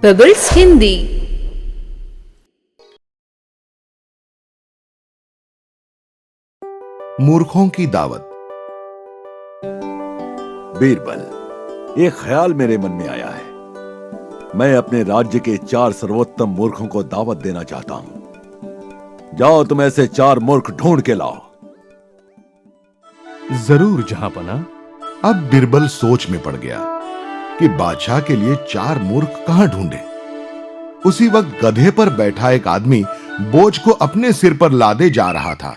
Pebbles Hindi. मूर्खों की दावत। बीरबल, एक ख्याल मेरे मन में आया है। मैं अपने राज्य के 4 सर्वोत्तम मूर्खों को दावत देना चाहता हूं। जाओ, तुम ऐसे 4 मूर्ख ढूंढ के लाओ। जरूर जहांपना। अब बिरबल सोच में पड़ गया कि बादशाह के लिए 4 मूर्ख कहां ढूंढे। उसी वक्त गधे पर बैठा एक आदमी बोझ को अपने सिर पर लादे जा रहा था।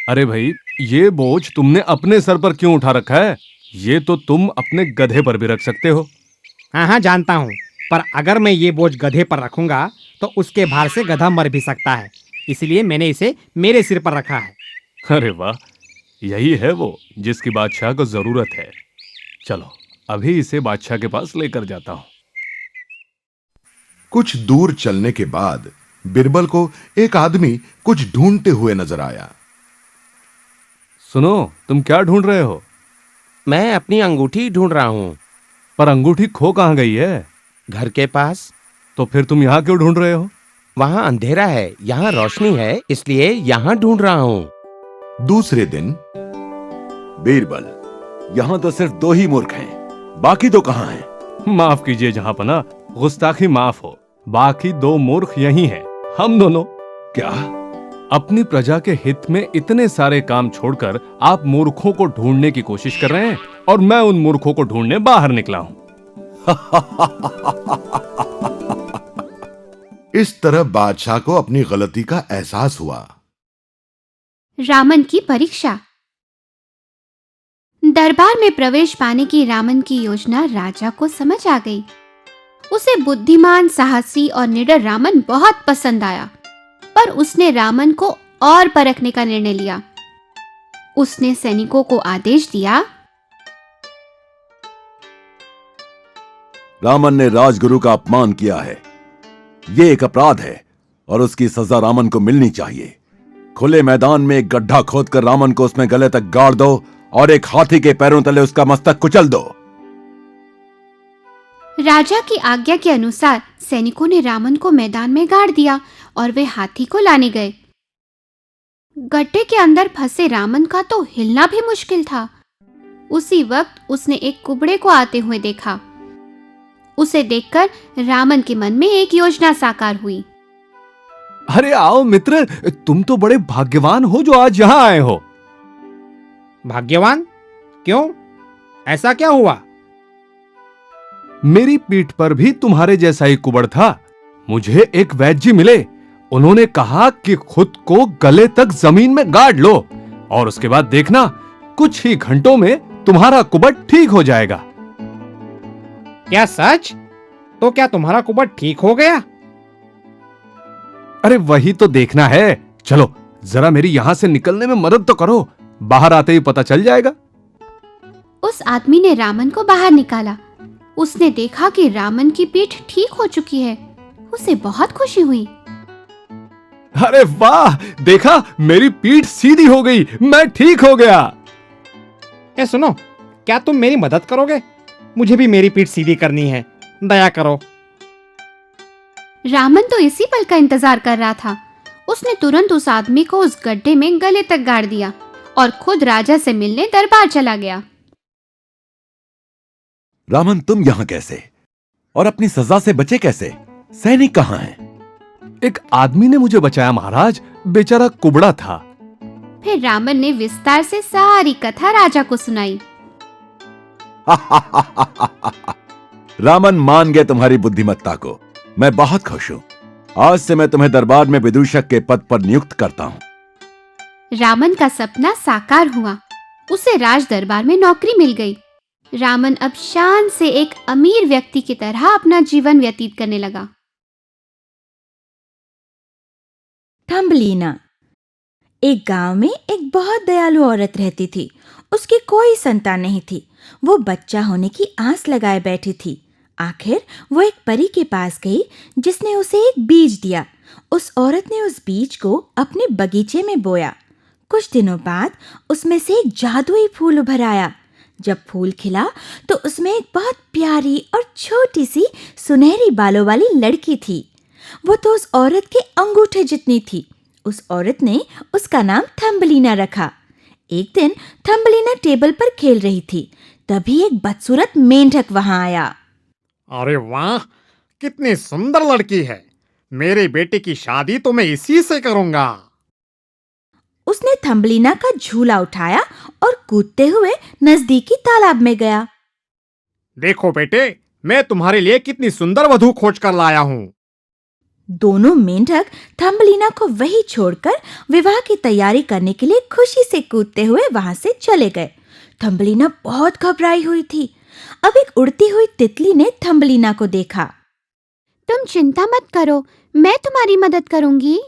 अरे भाई, ये बोझ तुमने अपने सर पर क्यों उठा रखा है? ये तो तुम अपने गधे पर भी रख सकते हो। हाँ, जानता हूँ, पर अगर मैं ये बोझ गधे पर रखूंगा तो उसके भार से गधा मर भी सकता है, इसलिए मैंने इसे मेरे सिर पर रखा है। अरे वाह, यही है वो जिसकी बादशाह को जरूरत है। चलो, अभी इसे बादशाह के पास लेकर जाता हूं। कुछ दूर चलने के बाद बिरबल को एक आदमी कुछ ढूंढते हुए नजर आया। सुनो, तुम क्या ढूंढ रहे हो? मैं अपनी अंगूठी ढूंढ रहा हूँ। पर अंगूठी खो कहां गई है? घर के पास। तो फिर तुम यहां क्यों ढूंढ रहे हो? वहाँ अंधेरा है, यहाँ रोशनी है, इसलिए यहाँ ढूंढ रहा हूँ। दूसरे दिन बीरबल, यहां तो सिर्फ 2 ही मूर्ख हैं, बाकी तो कहां हैं? माफ कीजिए जहांपना, गुस्ताखी माफ हो। बाकी 2 मूर्ख यही हैं, हम दोनों। क्या? अपनी प्रजा के हित में इतने सारे काम छोड़कर आप मूर्खों को ढूंढने की कोशिश कर रहे हैं, और मैं उन मूर्खों को ढूंढने बाहर निकला हूं। इस तरह बादशाह को अपनी गलती का एहसास हुआ। रामन की परीक्षा। दरबार में प्रवेश पाने की रामन की योजना राजा को समझ आ गई। उसे बुद्धिमान, साहसी और निडर रामन बहुत पसंद आया, पर उसने रामन को और परखने का निर्णय लिया। उसने सैनिकों को आदेश दिया, रामन ने राजगुरु का अपमान किया है। यह एक अपराध है और उसकी सजा रामन को मिलनी चाहिए। खुले मैदान में एक गड्ढा खोदकर रामन को उसमें गले तक गाड़ दो और एक हाथी के पैरों तले उसका मस्तक कुचल दो। राजा की आज्ञा के अनुसार सैनिकों ने रामन को मैदान में गाड़ दिया और वे हाथी को लाने गए। गड्ढे के अंदर फंसे रामन का तो हिलना भी मुश्किल था। उसी वक्त उसने एक कुबड़े को आते हुए देखा। उसे देखकर रामन के मन में एक योजना साकार हुई। अरे आओ मित्र, तुम तो बड़े भाग्यवान हो जो आज यहाँ आए हो। भाग्यवान? क्यों? ऐसा क्या हुआ? मेरी पीठ पर भी तुम्हारे जैसा ही कुबड़ था। मुझे एक वैद्य जी मिले। उन्होंने कहा कि खुद को गले तक जमीन में गाड़ लो और उसके बाद देखना, कुछ ही घंटों में तुम्हारा कुबड़ ठीक हो जाएगा। क्या सच? तो क्या तुम्हारा कुबड़ ठीक हो गया? अरे वही तो देखना है। चलो जरा मेरी यहां से निकलने में मदद तो करो, बाहर आते ही पता चल जाएगा। उस आदमी ने रामन को बाहर निकाला। उसने देखा कि रामन की पीठ ठीक हो चुकी है। उसे बहुत खुशी हुई। अरे वाह, देखा, मेरी पीठ सीधी हो गई, मैं ठीक हो गया। ए सुनो, क्या तुम मेरी मदद करोगे? मुझे भी मेरी पीठ सीधी करनी है, दया करो। रामन तो इसी पल का इंतजार कर रहा था। उसने तुरंत उस आदमी को उस गड्ढे में गले तक गाड़ दिया और खुद राजा से मिलने दरबार चला गया। रामन, तुम यहां कैसे? और अपनी सजा से बचे कैसे? सैनिक कहां हैं? एक आदमी ने मुझे बचाया महाराज, बेचारा कुबड़ा था। फिर रामन ने विस्तार से सारी कथा राजा को सुनाई। रामन मान गए तुम्हारी बुद्धिमत्ता को। मैं बहुत खुश हूं। आज से मैं तुम्हें दरबार में विदूषक के पद पर नियुक्त करता हूं। रामन का सपना साकार हुआ। उसे राज दरबार में नौकरी मिल गई। रामन अब शान से एक अमीर व्यक्ति की तरह अपना जीवन व्यतीत करने लगा। थम्बलीना। एक गांव में एक बहुत दयालु औरत रहती थी। उसकी कोई संतान नहीं थी। वो बच्चा होने की आस लगाए बैठी थी। आखिर वो एक परी के पास गई, जिसने उसे एक बीज दिया। उस औरत ने उस बीज को अपने बगीचे में बोया। कुछ दिनों बाद उसमें से एक जादुई फूल उभर आया। जब फूल खिला तो उसमें एक बहुत प्यारी और छोटी सी सुनहरी बालों वाली लड़की थी। वो तो उस औरत के अंगूठे जितनी थी। उस औरत ने उसका नाम थम्बलीना रखा। एक दिन थम्बलीना टेबल पर खेल रही थी, तभी एक बदसूरत मेंढक वहां आया। अरे वाह, कितनी सुंदर लड़की है। मेरे बेटे की शादी तो मैं इसी से करूंगा। उसने थम्बलीना का झूला उठाया और कूदते हुए नजदीकी तालाब में गया। देखो बेटे, मैं तुम्हारे लिए कितनी सुंदर वधू खोज कर लाया हूँ। दोनों मेंढक थम्बलीना को वहीं छोड़कर विवाह की तैयारी करने के लिए खुशी से कूदते हुए वहां से चले गए। थम्बलीना बहुत घबराई हुई थी। अब एक उड़ती हुई तितली ने थम्बलीना को देखा। तुम चिंता मत करो, मैं तुम्हारी मदद करूंगी।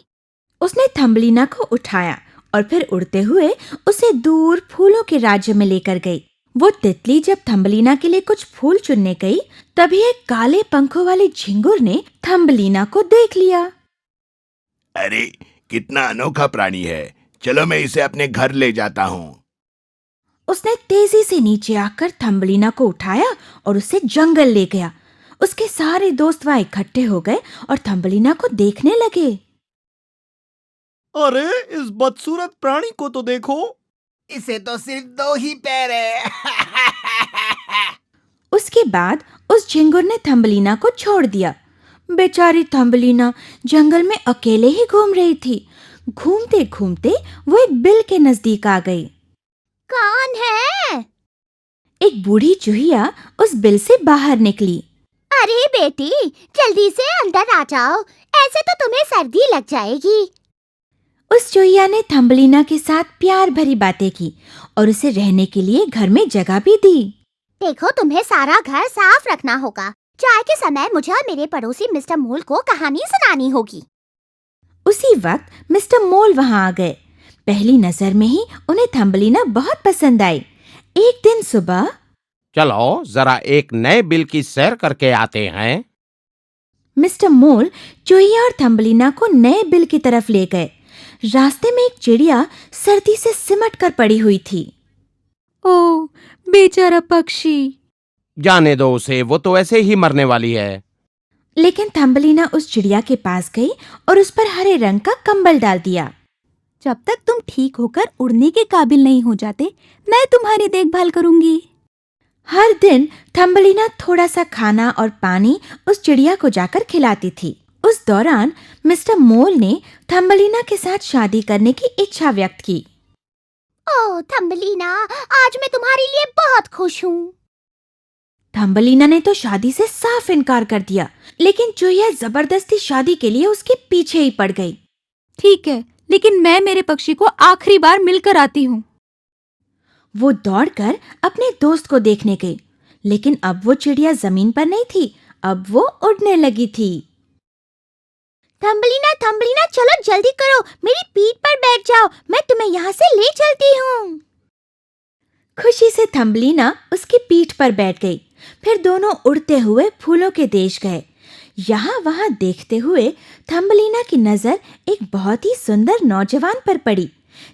उसने थम्बलीना को उठाया और फिर उड़ते हुए उसे दूर फूलों के राज्य में लेकर गई। वो तितली जब थम्बलीना के लिए कुछ फूल चुनने गई, तभी एक काले पंखों वाले झिंगुर ने थम्बलीना को देख लिया। अरे कितना अनोखा प्राणी है, चलो मैं इसे अपने घर ले जाता हूँ। उसने तेजी से नीचे आकर थम्बलीना को उठाया और उसे जंगल ले गया। उसके सारे दोस्त वहां इकट्ठे हो गए और थम्बलीना को देखने लगे। अरे इस बदसूरत प्राणी को तो देखो, इसे तो सिर्फ 2 ही पैर है। उसके बाद उस झिंगुर ने थम्बलीना को छोड़ दिया। बेचारी थम्बलीना जंगल में अकेले ही घूम रही थी। घूमते घूमते वो एक बिल के नजदीक आ गई। कौन है? एक बूढ़ी चूहिया उस बिल से बाहर निकली। अरे बेटी, जल्दी से अंदर आ जाओ, ऐसे तो तुम्हें सर्दी लग जाएगी। उस चूहिया ने थम्बलीना के साथ प्यार भरी बातें की और उसे रहने के लिए घर में जगह भी दी। देखो, तुम्हें सारा घर साफ रखना होगा। चाय के समय मुझे और मेरे पड़ोसी मिस्टर मोल को कहानी सुनानी होगी। उसी वक्त मिस्टर मोल वहां आ गए। पहली नजर में ही उन्हें थम्बलीना बहुत पसंद आई। एक दिन सुबह, चलो जरा एक नए बिल की सैर करके आते हैं। मिस्टर मोल चूहिया और थम्बलीना को नए बिल की तरफ ले गए। रास्ते में एक चिड़िया सर्दी से सिमट कर पड़ी हुई थी। ओह, बेचारा पक्षी। जाने दो उसे, वो तो ऐसे ही मरने वाली है। लेकिन थम्बलीना उस चिड़िया के पास गई और उस पर हरे रंग का कंबल डाल दिया। जब तक तुम ठीक होकर उड़ने के काबिल नहीं हो जाते, मैं तुम्हारी देखभाल करूंगी। हर दिन थम्बलीना थोड़ा सा खाना और पानी उस चिड़िया को जाकर खिलाती थी। उस दौरान मिस्टर मोल ने थम्बलीना के साथ शादी करने की इच्छा व्यक्त की। ओह थम्बलीना, आज मैं तुम्हारे लिए बहुत खुश हूँ। थम्बलीना ने तो शादी से साफ इनकार कर दिया, लेकिन चूहिया जबरदस्ती शादी के लिए उसके पीछे ही पड़ गई। ठीक है, लेकिन मैं मेरे पक्षी को आखिरी बार मिलकर आती हूँ। वो दौड़कर अपने दोस्त को देखने गई, लेकिन अब वो चिड़िया जमीन पर नहीं थी, अब वो उड़ने लगी थी। थम्बलीना, थम्बलीना, चलो जल्दी करो, मेरी पीठ पर बैठ जाओ, मैं तुम्हें यहाँ से ले चलती हूँ। खुशी से थम्बलीना उसकी पीठ पर बैठ गई। फिर दोनों उड़ते हुए फूलों के देश गए। यहाँ वहाँ देखते हुए थम्बलीना की नजर एक बहुत ही सुंदर नौजवान पर पड़ी।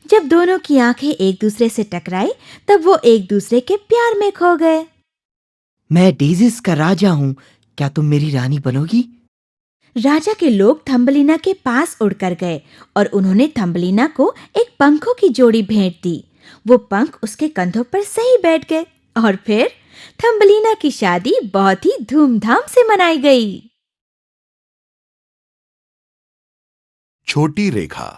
जब दोनों की आंखें एक दूसरे से टकराई, तब वो एक दूसरे के प्यार में खो गए। मैं डेजिस का राजा हूँ, क्या तुम मेरी रानी बनोगी? राजा के लोग थम्बलीना के पास उड़कर गए और उन्होंने थम्बलीना को एक पंखों की जोड़ी भेंट दी। वो पंख उसके कंधों पर सही बैठ गए और फिर थम्बलीना की शादी बहुत ही धूमधाम से मनाई गई। छोटी रेखा।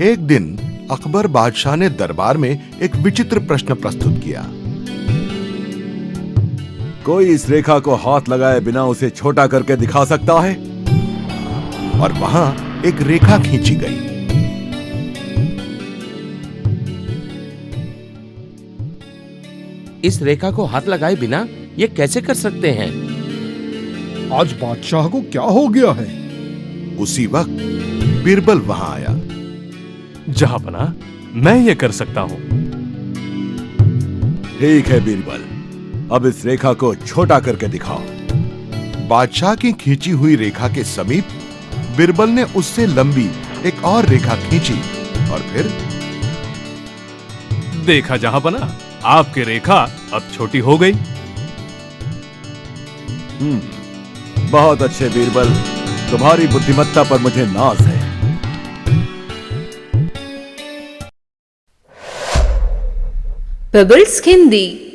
एक दिन अकबर बादशाह ने दरबार में एक विचित्र प्रश्न प्रस्तुत किया। कोई इस रेखा को हाथ लगाए बिना उसे छोटा करके दिखा सकता है? और वहां एक रेखा खींची गई। इस रेखा को हाथ लगाए बिना ये कैसे कर सकते हैं? आज बादशाह को क्या हो गया है? उसी वक्त बिरबल वहां आया। जहांपना, मैं ये कर सकता हूं। ठीक है बीरबल, अब इस रेखा को छोटा करके दिखाओ। बादशाह की खींची हुई रेखा के समीप बिरबल ने उससे लंबी एक और रेखा खींची और फिर देखा जहां बना, आपकी रेखा अब छोटी हो गई। बहुत अच्छे बीरबल, तुम्हारी बुद्धिमत्ता पर मुझे नाज है। Pebbles Hindi